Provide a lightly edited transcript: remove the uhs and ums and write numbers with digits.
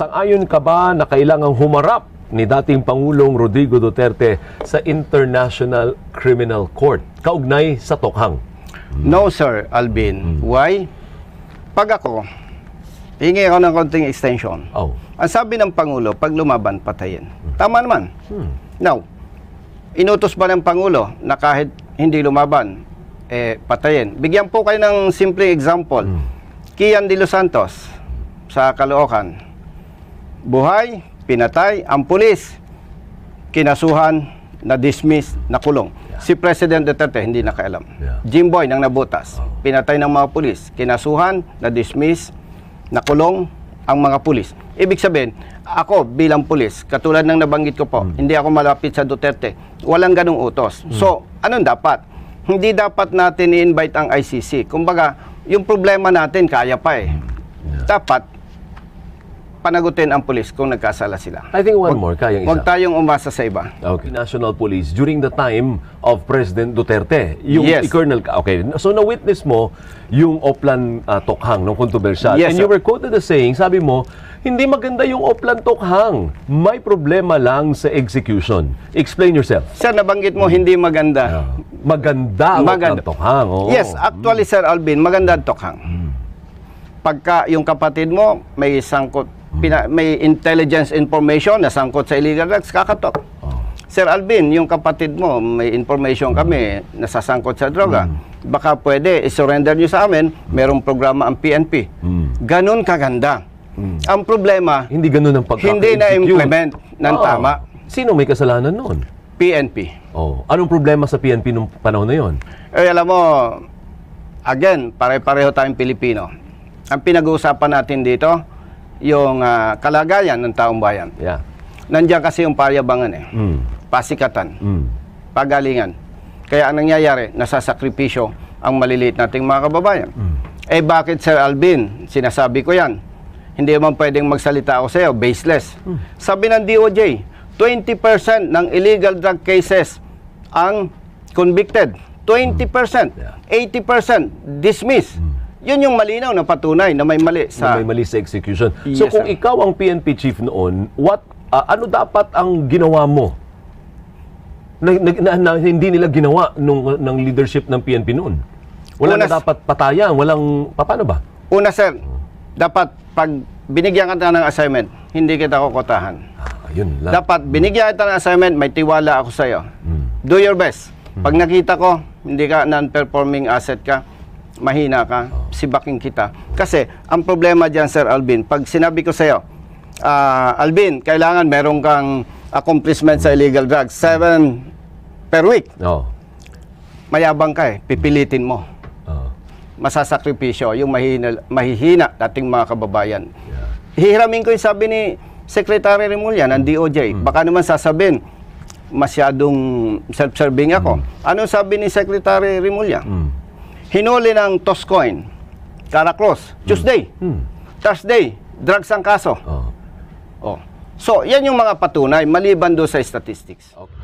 Sang-ayon ka ba na kailangang humarap ni dating Pangulong Rodrigo Duterte sa International Criminal Court kaugnay sa tokhang? No, Sir Alvin. Why? Pag ako, hingi ako ng konting extension. Oh. Ang sabi ng Pangulo, pag lumaban, patayin. Tama naman. Now, inutos ba ng Pangulo na kahit hindi lumaban, patayin? Bigyan po kayo ng simple example. Kian de los Santos sa Caloocan. Buhay, pinatay, ang pulis, kinasuhan, na-dismiss, nakulong. Si President Duterte, hindi nakaalam. Jimboy nang nabutas, pinatay ng mga pulis, kinasuhan, na-dismiss, nakulong ang mga pulis. Ibig sabihin, ako bilang pulis, katulad ng nabanggit ko po, hindi ako malapit sa Duterte, walang ganung utos. So, anong dapat? Hindi dapat natin i-invite ang ICC. Kumbaga, yung problema natin, kaya pa eh. Dapat, panagutin ang pulis kung nagkasala sila. I think one more, kayang isa. Huwag tayong umasa sa iba. Okay. National Police during the time of President Duterte. Yung Yes. Colonel, okay. So na-witness mo yung Oplan Tokhang, nung kontrobersyal. Yes, And you sir. were quoted as saying, sabi mo, hindi maganda yung Oplan Tokhang. May problema lang sa execution. Explain yourself. Sir, nabanggit mo hindi maganda. Maganda ang Maganda. Oplan Tokhang. Oo. Yes, actually, Sir Alvin, maganda ang Tokhang. Pagka yung kapatid mo may sangkot, may intelligence information na sangkot sa illegal drugs, kakatok. Sir Alvin, yung kapatid mo, may information kami na sasangkot sa droga. Baka pwede, i-surrender nyo sa amin, merong programa ang PNP. Ganun kaganda. Ang problema, Hindi ganun ang pagka-execute. hindi na-implement ng Oo. tama. Sino may kasalanan noon? PNP. Oh. Anong problema sa PNP nung panahon na yon? Alam mo, again, pare-pareho tayong Pilipino. Ang pinag-uusapan natin dito, yung kalagayan ng taong bayan. Yeah. Nandiyan kasi yung payabangan eh. Pasikatan, pagalingan. Kaya ang nangyayari, nasasakripisyo ang maliliit nating mga kababayan. Bakit, Sir Alvin? Sinasabi ko yan. Hindi man pwedeng magsalita ako sa iyo, baseless. Sabi ng DOJ, 20% ng illegal drug cases ang convicted. 20%, 80% dismissed. Yun yung malinaw na patunay na may mali sa... May mali sa execution. Yes, So kung sir. ikaw ang PNP chief noon, ano dapat ang ginawa mo? Na hindi nila ginawa ng leadership ng PNP noon. Wala na dapat patayan, walang... Paano ba? Una, sir, dapat pag binigyan ka ng assignment, hindi kita kukotahan. Ayun lang. Dapat binigyan kita ng assignment, may tiwala ako sa iyo. Do your best. Pag nakita ko, hindi ka non-performing asset ka, mahina ka, sibaking kita. Kasi, ang problema dyan, Sir Alvin, pag sinabi ko sa iyo, Alvin, kailangan meron kang accomplishment sa illegal drugs, 7 per week. Oh. Mayabang ka eh, pipilitin mo. Masasakripisyo, yung mahihina dating mga kababayan. Hihiramin ko yung sabi ni Secretary Remulla ng DOJ. Baka naman sasabihin, masyadong self-serving ako. Ano sabi ni Secretary Remulla? Hinuli ng Toscoin, Caracross, Tuesday, Thursday, drugs ang kaso. So, yan yung mga patunay, maliban doon sa statistics. Okay.